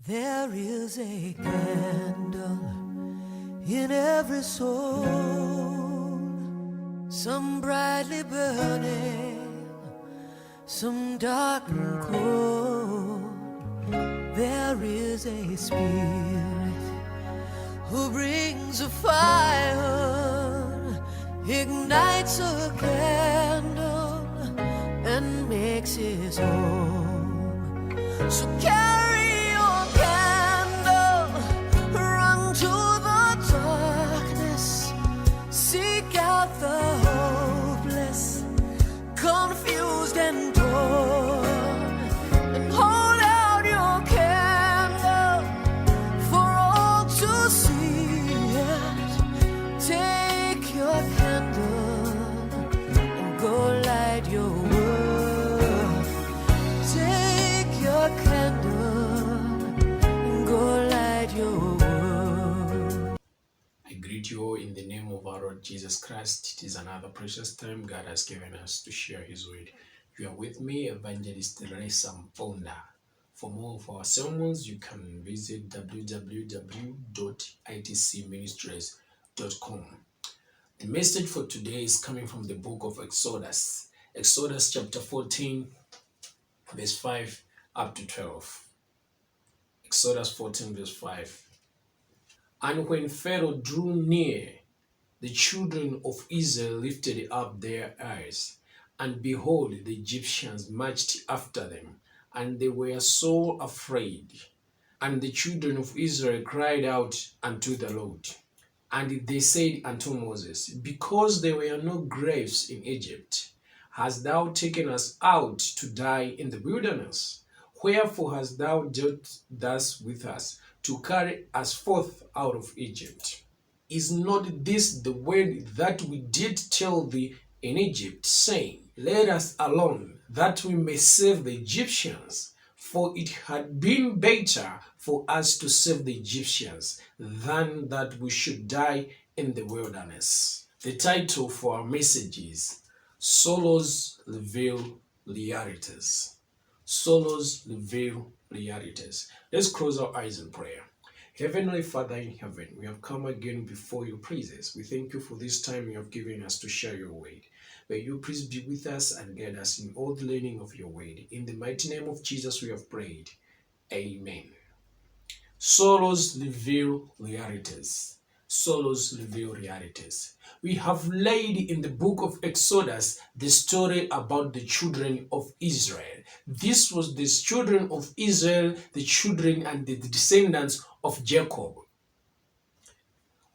There is a candle in every soul, some brightly burning, some dark and cold. There is a spirit who brings a fire, ignites a candle, and makes his home. So carry your candle, run to the darkness, seek out the hopeless, confused and torn, and hold out your candle for all to see it. Take your candle and go light your world. Take your candle and go light your world. I greet you all in the name of our Lord Jesus Christ. It is another precious time God has given us to share His word. You are with me, Evangelist Teresa Mponda. For more of our sermons, you can visit www.itcministries.com. The message for today is coming from the book of Exodus. Exodus chapter 14, verse 5 up to 12. Exodus 14, verse 5. And when Pharaoh drew near, the children of Israel lifted up their eyes, and behold, the Egyptians marched after them, and they were so afraid. And the children of Israel cried out unto the Lord. And they said unto Moses, because there were no graves in Egypt, hast thou taken us out to die in the wilderness? Wherefore hast thou dealt thus with us, to carry us forth out of Egypt? Is not this the word that we did tell thee in Egypt, saying, let us alone, that we may save the Egyptians? For it had been better for us to save the Egyptians than that we should die in the wilderness. The title for our message is Solos Reveal Realities. Solos Reveal Realities. Let's close our eyes in prayer. Heavenly Father in heaven, we have come again before your praises. We thank you for this time you have given us to share your word. May you please be with us and guide us in all the learning of your word. In the mighty name of Jesus we have prayed. Amen. Solos reveal realities. Solos reveal realities. We have laid in the book of Exodus the story about the children of Israel. This was the children of Israel, the children and the descendants of Jacob,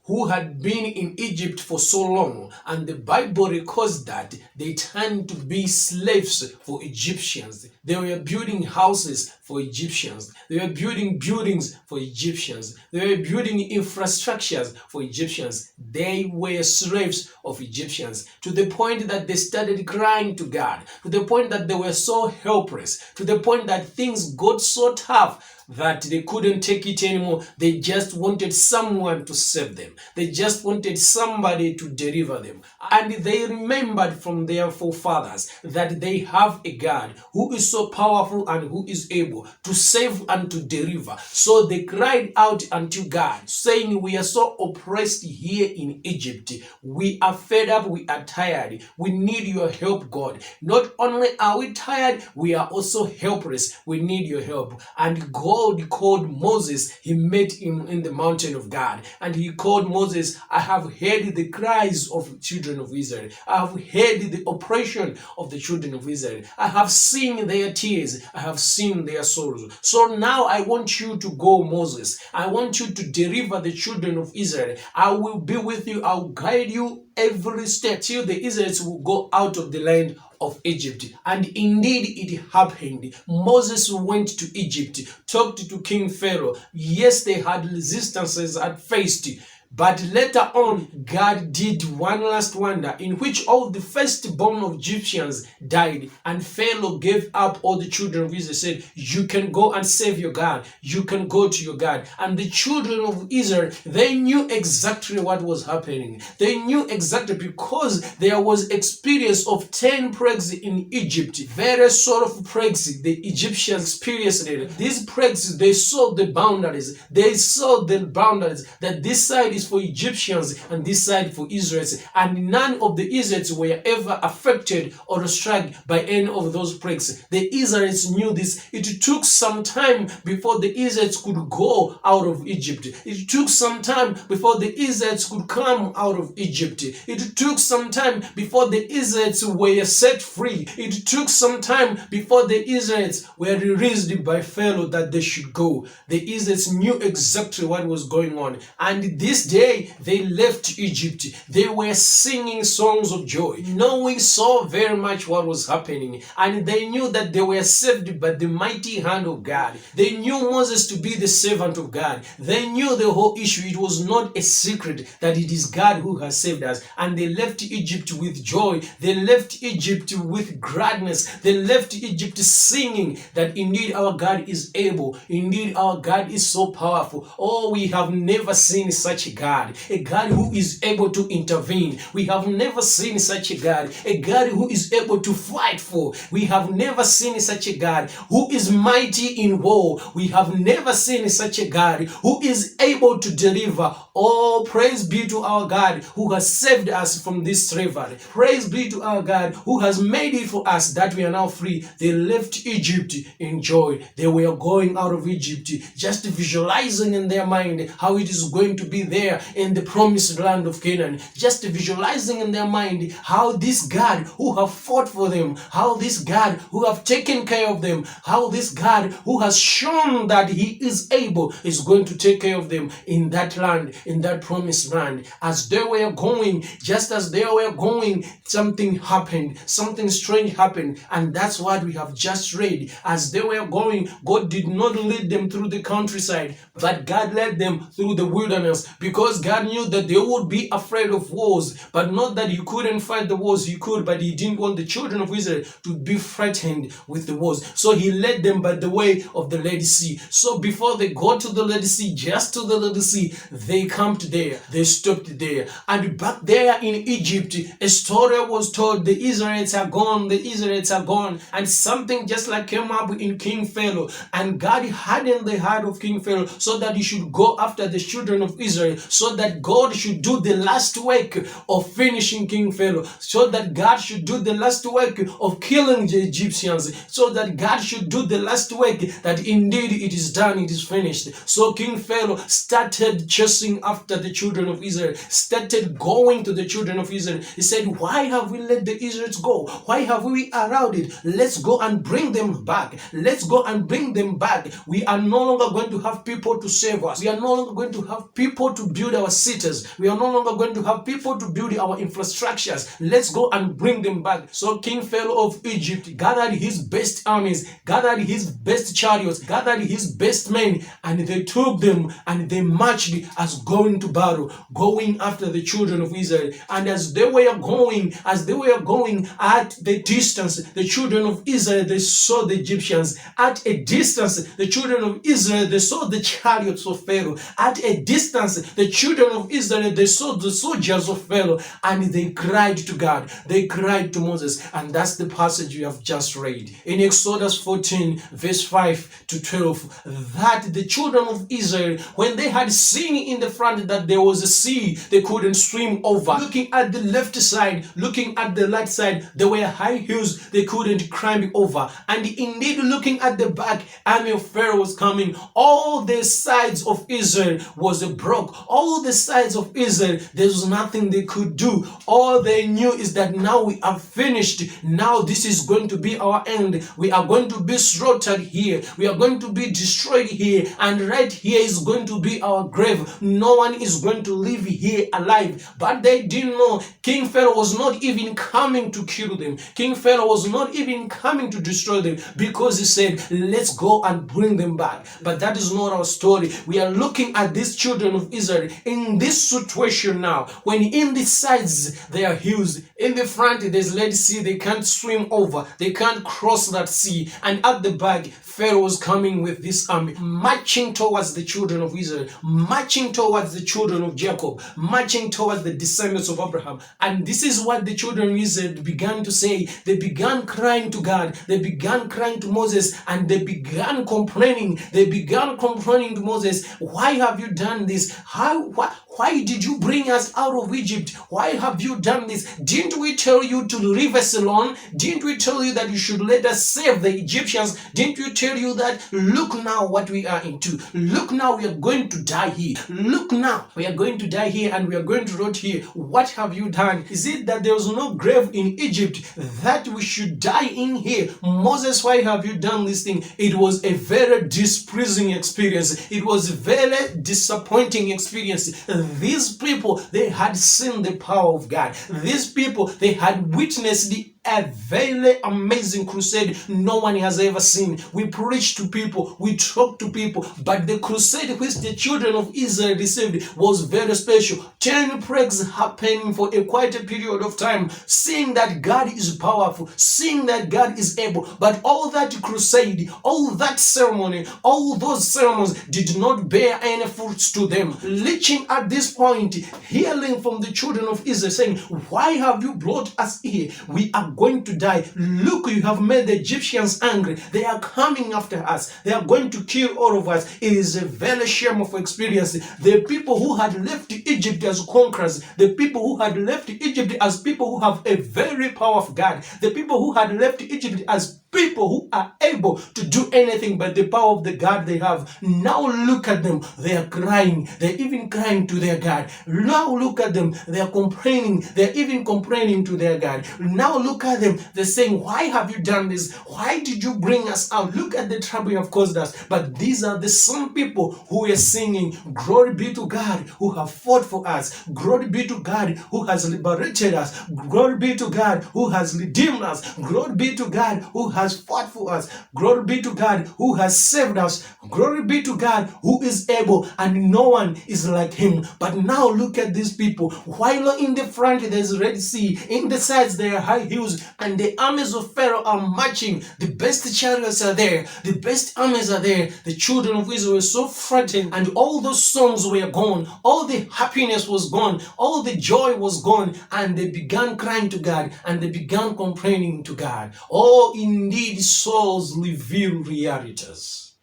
who had been in Egypt for so long, and the Bible records that they turned to be slaves for Egyptians. They were building houses for Egyptians. They were building buildings for Egyptians. They were building infrastructures for Egyptians. They were slaves of Egyptians, to the point that they started crying to God, to the point that they were so helpless, to the point that things got so tough that they couldn't take it anymore. They just wanted someone to save them. They just wanted somebody to deliver them. And they remembered from their forefathers that they have a God who is so powerful and who is able to save and to deliver. So they cried out unto God, saying, we are so oppressed here in Egypt. We are fed up. We are tired. We need your help, God. Not only are we tired, we are also helpless. We need your help. And God called Moses. He met him in the mountain of God, and he called Moses. I have heard the cries of children of Israel. I have heard the oppression of the children of Israel. I have seen their tears. I have seen their sorrows. So now I want you to go, Moses. I want you to deliver the children of Israel. I will be with you. I'll guide you every step till the Israelites will go out of the land of Egypt. And indeed it happened. Moses went to Egypt, talked to King Pharaoh. Yes, they had resistances at first, But later on, God did one last wonder in which all the firstborn of Egyptians died, and Pharaoh gave up all the children of Israel, said, you can go and save your God. You can go to your God. And the children of Israel, they knew exactly what was happening. They knew exactly, because there was experience of 10 plagues in Egypt. Very sorrowful plagues the Egyptians experienced it. These plagues, they saw the boundaries. They saw the boundaries that this side is for Egyptians and this side for Israelites. And none of the Israelites were ever affected or struck by any of those plagues. The Israelites knew this. It took some time before the Israelites could go out of Egypt. It took some time before the Israelites could come out of Egypt. It took some time before the Israelites were set free. It took some time before the Israelites were released by Pharaoh that they should go. The Israelites knew exactly what was going on. And this day they left Egypt. They were singing songs of joy, knowing so very much what was happening. And they knew that they were saved by the mighty hand of God. They knew Moses to be the servant of God. They knew the whole issue. It was not a secret that it is God who has saved us. And they left Egypt with joy. They left Egypt with gladness. They left Egypt singing that indeed our God is able. Indeed our God is so powerful. Oh, we have never seen such a God who is able to intervene. We have never seen such a God who is able to fight for. We have never seen such a God who is mighty in war. We have never seen such a God who is able to deliver. Oh, praise be to our God who has saved us from this slavery. Praise be to our God who has made it for us that we are now free. They left Egypt in joy. They were going out of Egypt just visualizing in their mind how it is going to be there in the promised land of Canaan. Just visualizing in their mind how this God who have fought for them, how this God who have taken care of them, how this God who has shown that he is able is going to take care of them in that land, in that promised land. As they were going, just as they were going, something happened, something strange happened, and that's what we have just read. As they were going, God did not lead them through the countryside, but God led them through the wilderness, because God knew that they would be afraid of wars, but not that he couldn't fight the wars. He could, but he didn't want the children of Israel to be frightened with the wars. So he led them by the way of the Red Sea. So before they go to the Red Sea, just to the Red Sea, they camped there. They stopped there. And back there in Egypt, a story was told. The Israelites are gone. The Israelites are gone. And something just like came up in King Pharaoh. And God hardened the heart of King Pharaoh so that he should go after the children of Israel, so that God should do the last work of finishing King Pharaoh, so that God should do the last work of killing the Egyptians, so that God should do the last work that indeed it is done, it is finished. So King Pharaoh started chasing after the children of Israel, started going to the children of Israel. He said, why have we let the Israelites go? Why have we allowed it? Let's go and bring them back. Let's go and bring them back. We are no longer going to have people to save us. We are no longer going to have people to build our cities. We are no longer going to have people to build our infrastructures. Let's go and bring them back. So King Pharaoh of Egypt gathered his best armies, gathered his best chariots, gathered his best men, and they took them and they marched as going to battle, going after the children of Israel. And as they were going at the distance, the children of Israel, they saw the Egyptians. At a distance, the children of Israel, they saw the chariots of Pharaoh. At a distance, the children of Israel, they saw the soldiers of Pharaoh, and they cried to God. They cried to Moses. And that's the passage we have just read in Exodus 14 verse 5 to 12, that the children of Israel, when they had seen in the front that there was a sea they couldn't swim over, looking at the left side, looking at the right side, there were high hills they couldn't climb over, and indeed looking at the back, army of Pharaoh was coming. All the sides of Israel was broke. All the sides of Israel, there was nothing they could do. All they knew is that now we are finished. Now this is going to be our end. We are going to be slaughtered here. We are going to be destroyed here. And right here is going to be our grave. No one is going to live here alive. But they didn't know King Pharaoh was not even coming to kill them. King Pharaoh was not even coming to destroy them, because he said, let's go and bring them back. But that is not our story. We are looking at these children of Israel Israel in this situation now, when in the sides they are hills, in the front there's Red Sea, they can't swim over, they can't cross that sea, and at the back Pharaoh was coming with this army, marching towards the children of Israel, marching towards the children of Jacob, marching towards the descendants of Abraham. And this is what the children of Israel began to say. They began crying to God, they began crying to Moses, and they began complaining. They began complaining to Moses, why have you done this? Why did you bring us out of Egypt? Why have you done this? Didn't we tell you to leave us alone? Didn't we tell you that you should let us save the Egyptians? Didn't we tell you that, look now what we are into? Look now, we are going to die here. Look now, we are going to die here and we are going to rot here. What have you done? Is it that there was no grave in Egypt that we should die in here? Moses, why have you done this thing? It was a very displeasing experience. It was a very disappointing experience. These people, they had seen the power of God. These people, they had witnessed a very amazing crusade no one has ever seen. We preach to people, we talk to people, but the crusade which the children of Israel received was very special. 10 plagues happening for quite a period of time, seeing that God is powerful, seeing that God is able. But all that crusade, all that ceremony, all those ceremonies did not bear any fruits to them. Reaching at this point, hearing from the children of Israel, saying, why have you brought us here? We are going to die. Look, you have made the Egyptians angry. They are coming after us. They are going to kill all of us. It is a very shameful experience. The people who had left Egypt as conquerors, the people who had left Egypt as people who have a very powerful God, the people who had left Egypt as people who are able to do anything but the power of the God they have. Now look at them. They are crying. They're even crying to their God. Now look at them. They are complaining. They're even complaining to their God. Now look at them. They're saying, why have you done this? Why did you bring us out? Look at the trouble you have caused us. But these are the same people who are singing, glory be to God who have fought for us. Glory be to God who has liberated us. Glory be to God who has redeemed us. Glory be to God who has fought for us. Glory be to God who has saved us. Glory be to God who is able, and no one is like him. But now look at these people. While in the front there's Red Sea, in the sides there are high hills, and the armies of Pharaoh are marching. The best chariots are there. The best armies are there. The children of Israel were so frightened, and all those songs were gone. All the happiness was gone. All the joy was gone, and they began crying to God, and they began complaining to God. Oh, indeed, sorrows reveal realities.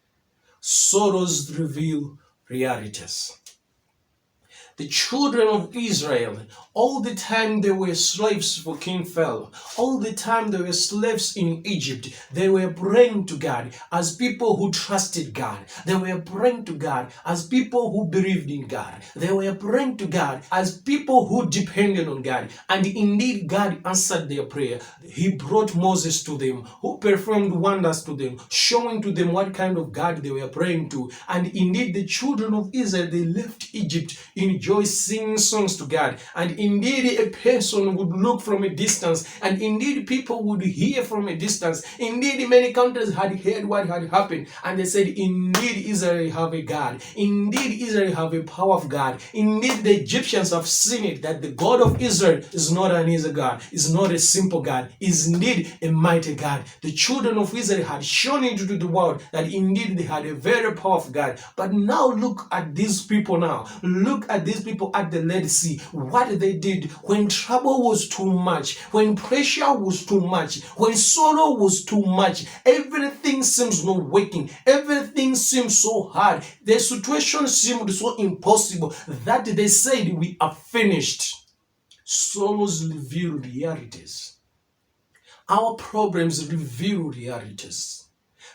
Sorrows reveal realities. The children of Israel, all the time they were slaves for King Pharaoh, all the time they were slaves in Egypt, they were praying to God as people who trusted God. They were praying to God as people who believed in God. They were praying to God as people who depended on God. And indeed, God answered their prayer. He brought Moses to them, who performed wonders to them, showing to them what kind of God they were praying to. And indeed, the children of Israel, they left Egypt in joy, singing songs to God. And indeed, a person would look from a distance, and indeed people would hear from a distance. Indeed, many countries had heard what had happened, and they said, indeed Israel have a God. Indeed Israel have a power of God. Indeed the Egyptians have seen it, that the God of Israel is not an easy God, is not a simple God, is indeed a mighty God. The children of Israel had shown it to the world that indeed they had a very powerful God. But now look at these people now. Look at these people at the Red Sea. What they did when trouble was too much, when pressure was too much, when sorrow was too much, everything seems not working, everything seems so hard, the situation seemed so impossible that they said, we are finished. Sorrows reveal realities. Our problems reveal realities.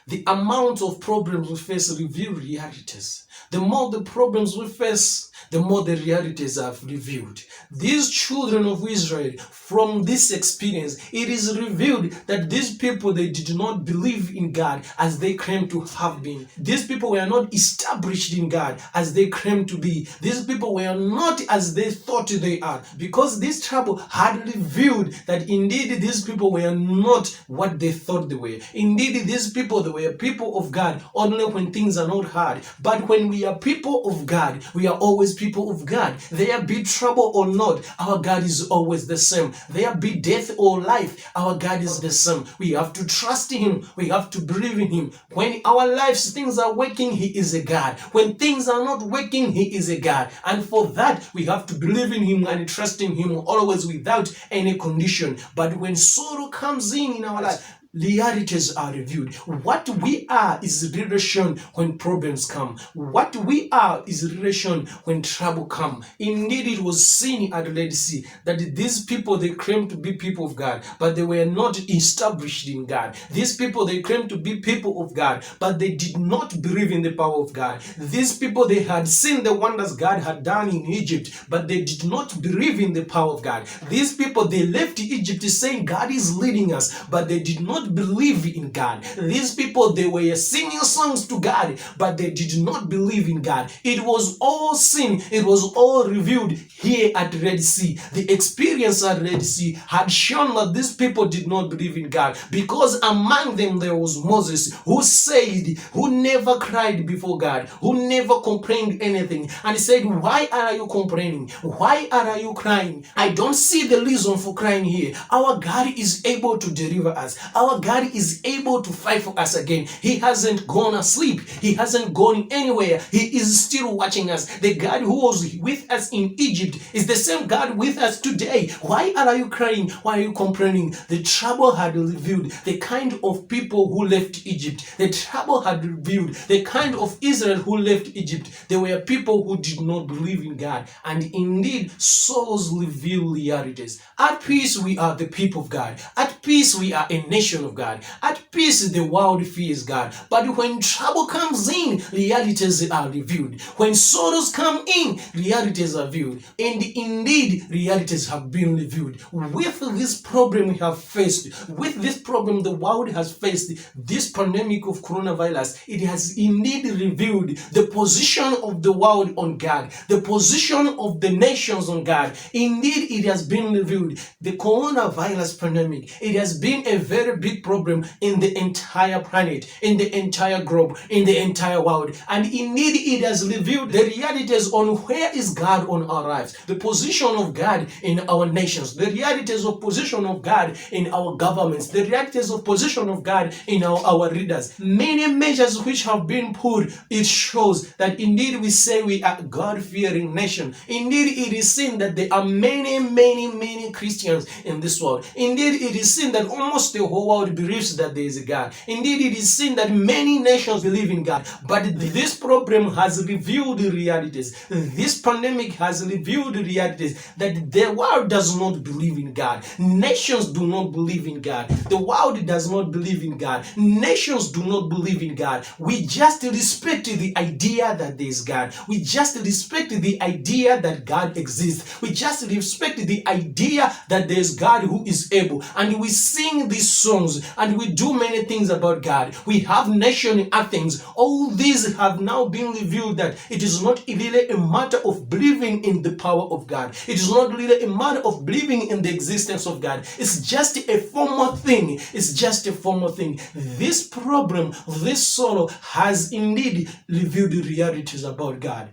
The amount of problems we face reveal realities. The more the problems we face, the more the realities are revealed. These children of Israel, from this experience, it is revealed that these people, they did not believe in God as they claim to have been. These people were not established in God as they claim to be. These people were not as they thought they are, because this trouble had revealed that indeed these people were not what they thought they were. Indeed, these people, they were people of God only when things are not hard. But when we are people of God, we are always people of God. There be trouble or not, our God is always the same. There be death or life, our God is the same. We have to trust him. We have to believe in him. When our lives, things are working, he is a God. When things are not working, he is a God. And for that, we have to believe in him and trust in him always without any condition. But when sorrow comes in our life, realities are revealed. What we are is really shown when problems come. What we are is really shown when trouble come. Indeed, it was seen at the Red Sea that these people, they claimed to be people of God, but they were not established in God. These people, they claimed to be people of God, but they did not believe in the power of God. These people, they had seen the wonders God had done in Egypt, but they did not believe in the power of God. These people, they left Egypt saying God is leading us, but they did not believe in God. These people, they were singing songs to God, but they did not believe in God. It was all sin. It was all revealed here at Red Sea. The experience at Red Sea had shown that these people did not believe in God, because among them there was Moses, who said, who never cried before God, who never complained anything, and he said, why are you complaining? Why are you crying? I don't see the reason for crying here. Our God is able to deliver us. Our God is able to fight for us again. He hasn't gone asleep. He hasn't gone anywhere. He is still watching us. The God who was with us in Egypt is the same God with us today. Why are you crying? Why are you complaining? The trouble had revealed the kind of people who left Egypt. The trouble had revealed the kind of Israel who left Egypt. There were people who did not believe in God. And indeed, sorrows reveal realities. At peace, we are the people of God. At peace, we are a nation of God. At peace, the world fears God. But when trouble comes in, realities are revealed. When sorrows come in, realities are revealed. And indeed, realities have been revealed. With this problem we have faced, with this problem the world has faced, this pandemic of coronavirus, it has indeed revealed the position of the world on God, the position of the nations on God. Indeed, it has been revealed. The coronavirus pandemic, it has been a very big problem in the entire planet, in the entire globe, in the entire world. And indeed, it has revealed the realities on where is God on our lives, the position of God in our nations, the realities of position of God in our governments, the realities of position of God in our leaders. Many measures which have been put, it shows that indeed we say we are God-fearing nation. Indeed, it is seen that there are many Christians in this world. Indeed, it is seen that almost the whole world believes that there is a God. Indeed, it is seen that many nations believe in God. But this problem has revealed the realities. This pandemic has revealed the realities that the world does not believe in God. Nations do not believe in God. The world does not believe in God. Nations do not believe in God. We just respect the idea that there is God. We just respect the idea that God exists. We just respect the idea that there is God who is able. And we sing these songs and we do many things about God. We have nation in Athens. All these have now been revealed that it is not really a matter of believing in the power of God. It is not really a matter of believing in the existence of God. It's just a formal thing. It's just a formal thing. This problem, this sorrow has indeed revealed the realities about God.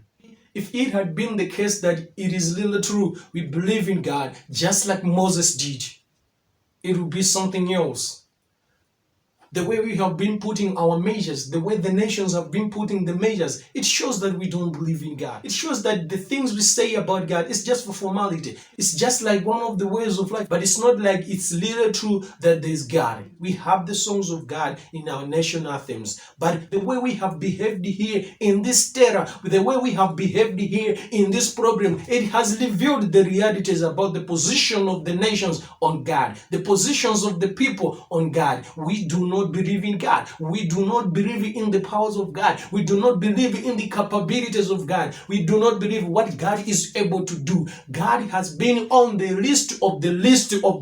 If it had been the case that it is really true, we believe in God just like Moses did, it would be something else. The way we have been putting our measures, the way the nations have been putting the measures, it shows that we don't believe in God. It shows that the things we say about God is just for formality. It's just like one of the ways of life, but it's not like it's really true that there's God. We have the songs of God in our national anthems, but the way we have behaved here in this terror, the way we have behaved here in this problem, it has revealed the realities about the position of the nations on God, the positions of the people on God. We do not believe in God. We do not believe in the powers of God. We do not believe in the capabilities of God. We do not believe what God is able to do. God has been on the list of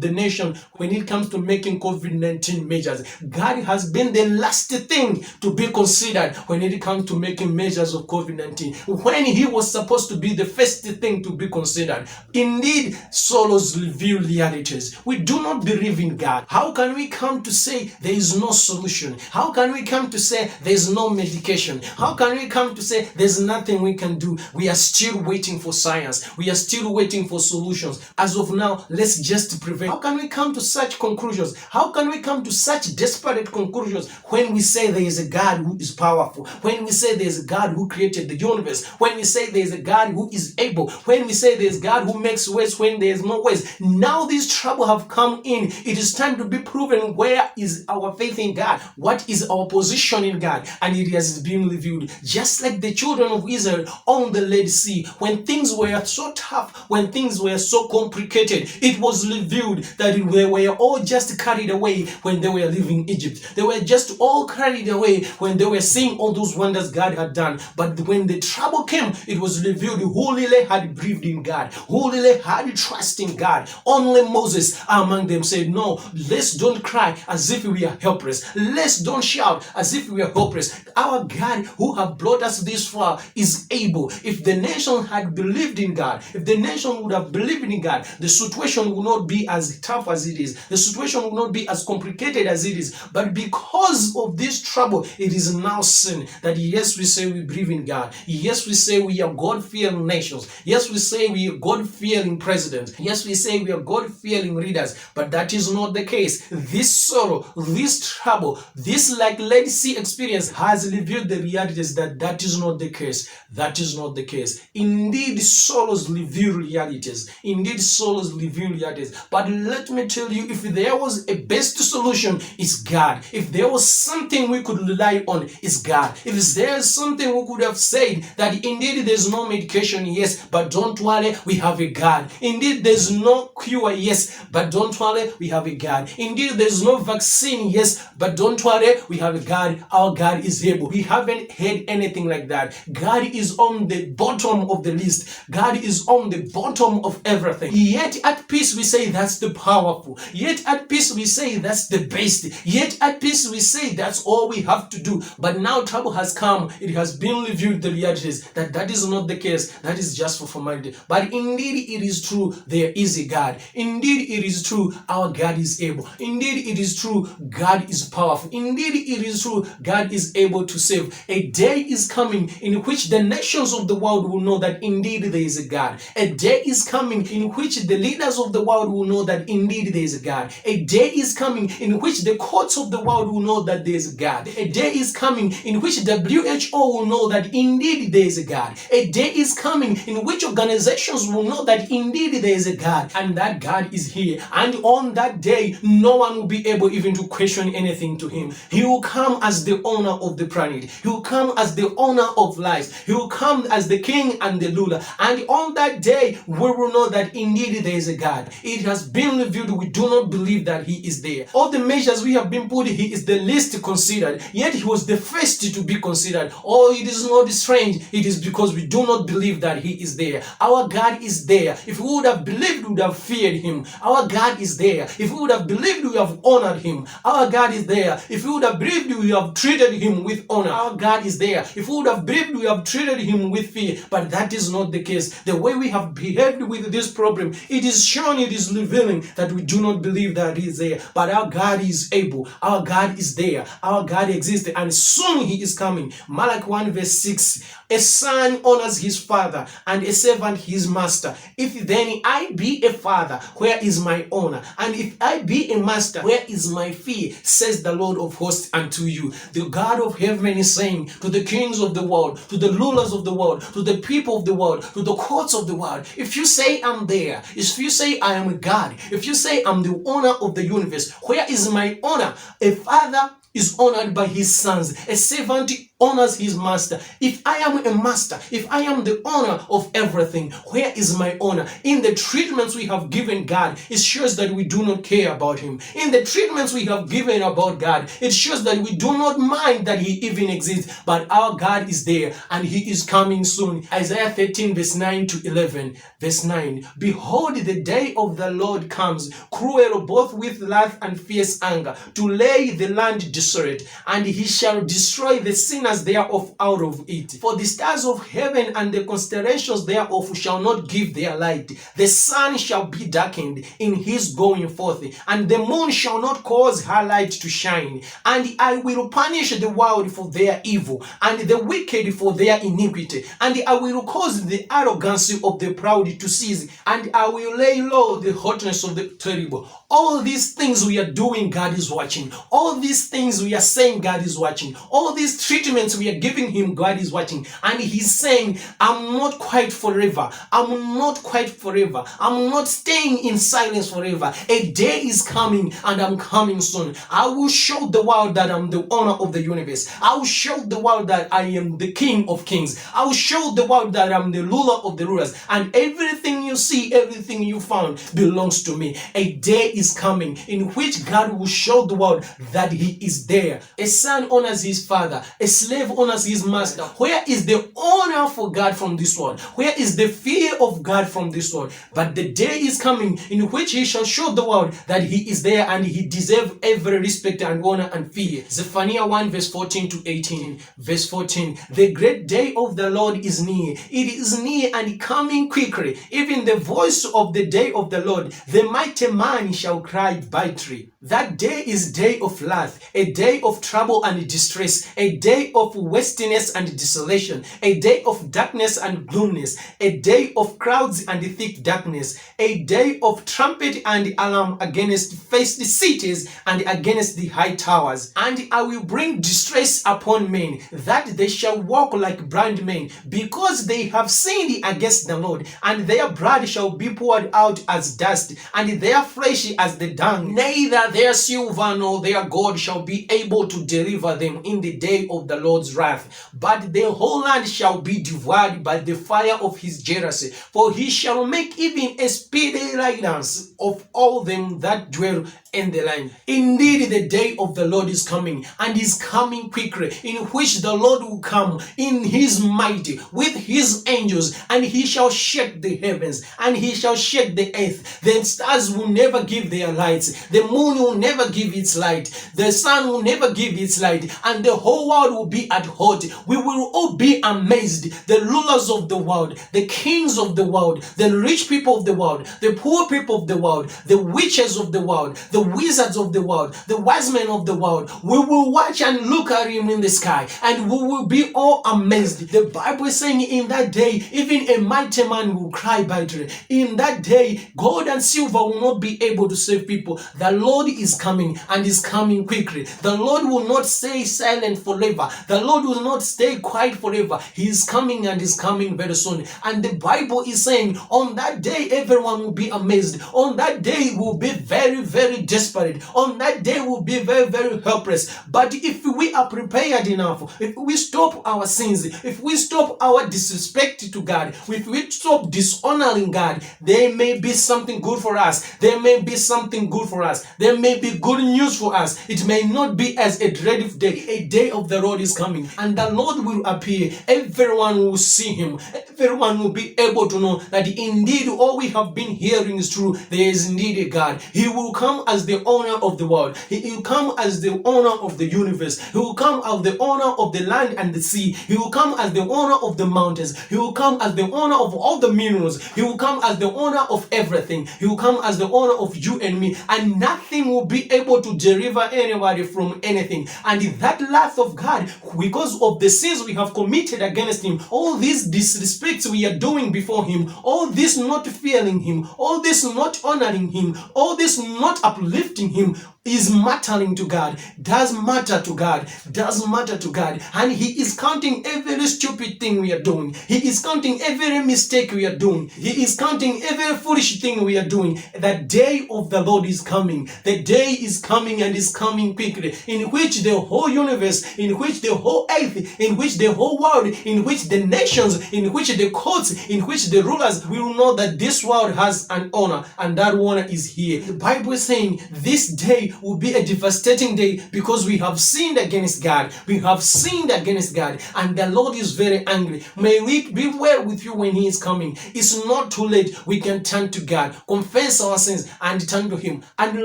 the nation when it comes to making COVID-19 measures. God has been the last thing to be considered when it comes to making measures of COVID-19, when he was supposed to be the first thing to be considered. Indeed, sorrows reveal realities. We do not believe in God. How can we come to say there is no no solution? How can we come to say there's no medication? How can we come to say there's nothing we can do? We are still waiting for science. We are still waiting for solutions. As of now, let's just prevent. How can we come to such conclusions? How can we come to such desperate conclusions when we say there is a God who is powerful? When we say there is a God who created the universe? When we say there is a God who is able? When we say there is God who makes ways when there is no ways? Now these trouble have come in. It is time to be proven where is our faith in God, what is our position in God, and it has been revealed. Just like the children of Israel on the Red Sea, when things were so tough, when things were so complicated, it was revealed that they were all just carried away when they were leaving Egypt. They were just all carried away when they were seeing all those wonders God had done. But when the trouble came, it was revealed who really had believed in God, who really had trust in God. Only Moses among them said, no, let's don't cry as if we are helpless. Let's don't shout as if we are hopeless. Our God who have brought us this far is able. If the nation had believed in God, if the nation would have believed in God, the situation would not be as tough as it is. The situation would not be as complicated as it is. But because of this trouble, it is now sin that yes, we say we believe in God. Yes, we say we are God-fearing nations. Yes, we say we are God-fearing presidents. Yes, we say we are God-fearing leaders. But that is not the case. This sorrow, this trouble, this like Red Sea experience has revealed the realities that is not the case. That is not the case. Indeed, sorrows reveal realities. Indeed, sorrows reveal realities. But let me tell you, if there was a best solution, it's God. If there was something we could rely on, it's God. If there is something we could have said that indeed there's no medication, yes, but don't worry, we have a God. Indeed, there's no cure, yes, but don't worry, we have a God. Indeed, there's no vaccine, yes, but don't worry, we have a God. Our God is able. We haven't heard anything like that. God is on the bottom of the list. God is on the bottom of everything. Yet at peace we say that's the powerful. Yet at peace we say that's the best. Yet at peace we say that's all we have to do. But now trouble has come. It has been revealed the realities that is not the case. That is just for formality. But indeed it is true, there is a God. Indeed it is true, our God is able. Indeed it is true, God is powerful. Indeed it is true, God is able to save. A day is coming in which the nations of the world will know that indeed there is a God. A day is coming in which the leaders of the world will know that indeed there is a God. A day is coming in which the courts of the world will know that there is a God. A day is coming in which WHO will know that indeed there is a God. A day is coming in which organizations will know that indeed there is a God, and that God is here. And on that day, no one will be able even to question anything to him. He will come as the owner of the planet. He will come as the owner of lives. He will come as the king and the ruler. And on that day, we will know that indeed there is a God. It has been revealed. We do not believe that he is there. All the measures we have been put, he is the least considered, yet he was the first to be considered. Oh, it is not strange. It is because we do not believe that he is there. Our God is there. If we would have believed, we would have feared him. Our God is there. If we would have believed, we would have honored him. Our God is there. If we would have believed, we would have treated him with honor. Our God is there. If we would have believed, we would have treated him with fear. But that is not the case. The way we have behaved with this problem, it is shown, it is revealing that we do not believe that he is there. But our God is able. Our God is there. Our God exists, and soon he is coming. Malachi 1 verse 6. A son honors his father, and a servant his master. If then I be a father, where is my honor? And if I be a master, where is my fear? Says the Lord of hosts unto you. The God of heaven is saying to the kings of the world, to the rulers of the world, to the people of the world, to the courts of the world, if you say I'm there, if you say I am God, if you say I'm the owner of the universe, where is my honor? A father is honored by his sons. A servant honors his master. If I am a master, if I am the owner of everything, where is my honor? In the treatments we have given God, it shows that we do not care about him. In the treatments we have given about God, it shows that we do not mind that he even exists. But our God is there, and he is coming soon. Isaiah 13 verse 9 to 11. Verse 9. Behold, the day of the Lord comes, cruel both with wrath and fierce anger, to lay the land desolate, and he shall destroy the sinners stars thereof out of it. For the stars of heaven and the constellations thereof shall not give their light. The sun shall be darkened in his going forth, and the moon shall not cause her light to shine. And I will punish the world for their evil, and the wicked for their iniquity. And I will cause the arrogancy of the proud to cease, and I will lay low the hotness of the terrible. All these things we are doing, God is watching. All these things we are saying, God is watching. All these treatments we are giving him, God is watching. And he's saying, I'm not quite forever. I'm not quite forever. I'm not staying in silence forever. A day is coming, and I'm coming soon. I will show the world that I'm the owner of the universe. I will show the world that I am the King of kings. I will show the world that I'm the ruler of the rulers. And everything you see, everything you found belongs to me. A day is coming in which God will show the world that he is there. A son honors his father. A slave honors his master. Where is the honor for God from this world? Where is the fear of God from this world? But the day is coming in which he shall show the world that he is there, and he deserves every respect and honor and fear. Zephaniah 1 verse 14 to 18. Verse 14. The great day of the Lord is near. It is near and coming quickly. Even the voice of the day of the Lord. The mighty man shall cry bitterly. That day is day of wrath, a day of trouble and distress, a day of wastiness and desolation, a day of darkness and gloominess, a day of clouds and thick darkness, a day of trumpet and alarm against fenced cities and against the high towers. And I will bring distress upon men, that they shall walk like blind men, because they have sinned against the Lord, and their blood shall be poured out as dust, and their flesh as the dung. Neither their silver nor their gold shall be able to deliver them in the day of the Lord's wrath. But the whole land shall be devoured by the fire of his jealousy, for he shall make even a speedy riddance of all them that dwell in the land. Indeed, the day of the Lord is coming, and is coming quickly, in which the Lord will come in his might with his angels, and he shall shake the heavens, and he shall shake the earth. The stars will never give their lights, the moon will never give its light, the sun will never give its light, and the whole world will be at halt. We will all be amazed. The rulers of the world, the kings of the world, the rich people of the world, the poor people of the world, the witches of the world, the wizards of the world, the wise men of the world. We will watch and look at him in the sky, and we will be all amazed. The Bible is saying in that day, even a mighty man will cry bitterly. In that day, gold and silver will not be able to save people. The Lord is coming, and is coming quickly. The Lord will not stay silent forever. The Lord will not stay quiet forever. He is coming, and is coming very soon. And the Bible is saying on that day, everyone will be amazed. On that day, will be very, very desperate. On that day, will be very, very helpless. But if we are prepared enough, if we stop our sins, if we stop our disrespect to God, if we stop dishonoring God, there may be something good for us. There may be something good for us. There may be good news for us. It may not be as a dreadful day. A day of the Lord is coming, and the Lord will appear. Everyone will see him. Everyone will be able to know that indeed all we have been hearing is true. There is indeed a God. He will come as the owner of the world. He will come as the owner of the universe. He will come as the owner of the land and the sea. He will come as the owner of the mountains. He will come as the owner of all the minerals. He will come as the owner of everything. He will come as the owner of you and me, and nothing will be able to deliver anybody from anything. And that wrath of God, because of the sins we have committed against him, all these disrespects we are doing before him, all this not fearing him, all this not honoring him, all this not uplifting him, is mattering to God, does matter to God, does matter to God. And he is counting every stupid thing we are doing. He is counting every mistake we are doing. He is counting every foolish thing we are doing. The day of the Lord is coming. The day is coming, and is coming quickly, in which the whole universe, in which the whole earth, in which the whole world, in which the nations, in which the courts, in which the rulers will know that this world has an owner, and that owner is here. The Bible is saying this day will be a devastating day, because we have sinned against God. We have sinned against God, and the Lord is very angry. May we be well with you when he is coming. It's not too late. We can turn to God, confess our sins, and turn to him, and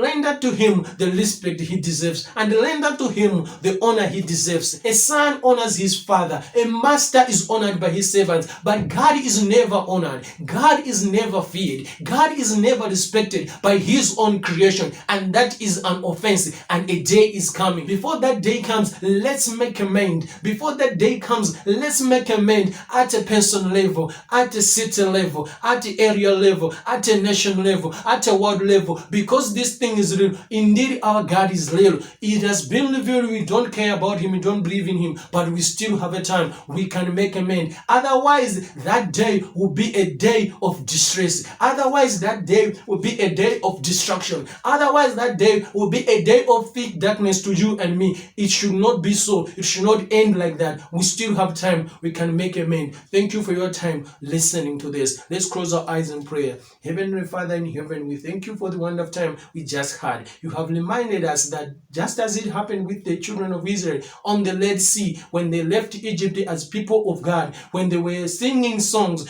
render to him the respect he deserves, and render to him the honor he deserves. A son honors his father. A master is honored by his servants. But God is never honored. God is never feared. God is never respected by his own creation. And that is an offense. And a day is coming. Before that day comes, let's make amend. Before that day comes, let's make amend at a person level, at a city level, at the area level, at a nation level, at a world level. Because this thing is real. Indeed, our God is real. It has been revealed. We don't care about him. We don't believe in him. But we still have a time. We can make amend. Otherwise, that day will be a day of distress. Otherwise, that day will be a day of destruction. Otherwise, that day will be a day of thick darkness to you and me. It should not be so. It should not end like that. We still have time. We can make amend. Thank you for your time listening to this. Let's close our eyes in prayer. Heavenly Father in heaven, we thank you for the wonderful time we just had. You have reminded us that just as it happened with the children of Israel on the Red Sea, when they left Egypt as people of God, when they were singing songs,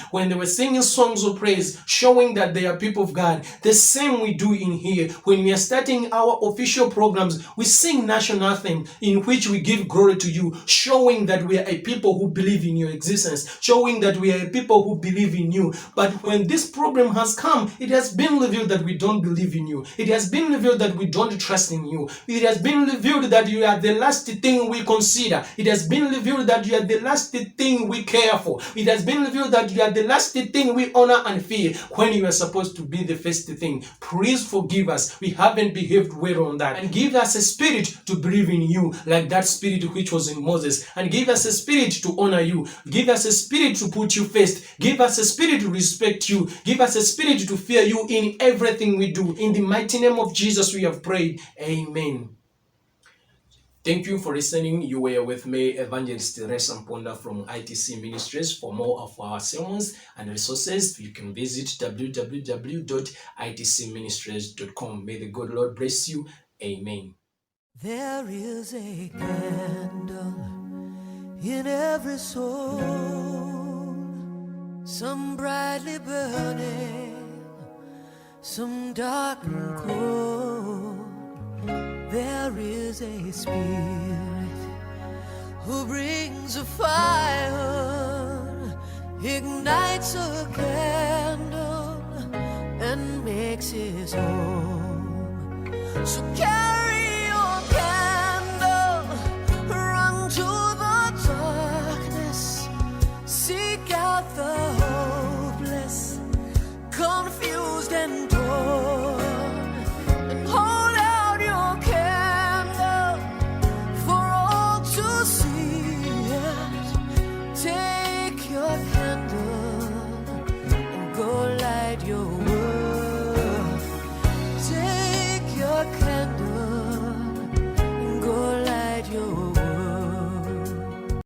of praise, showing that they are people of God, the same we do in here. When we are starting our official programs, we sing national anthem in which we give glory to you, showing that we are a people who believe in your existence, showing that we are a people who believe in you. But when this problem has come, it has been revealed that we don't believe in you. It has been revealed that we don't trust in you. It has been revealed that you are the last thing we consider. It has been revealed that you are the last thing we care for. It has been revealed that you are the last thing we honor and fear when you are supposed to be the first thing. Please forgive us. We haven't behaved well on that. And give us a spirit to believe in you, like that spirit which was in Moses. And give us a spirit to honor you. Give us a spirit to put you first. Give us a spirit to respect you. Give us a spirit to fear you in everything we do. In the mighty name of Jesus we have prayed. Amen. Thank you for listening. You were with me, Evangelist Teresa Mponda from ITC Ministries. For more of our sermons and resources, you can visit www.itcministries.com. May the good Lord bless you. Amen. There is a candle in every soul, some brightly burning, some dark and cold. There is a spirit who brings a fire, ignites a candle, and makes his home. So carry your candle, run to the darkness, seek out the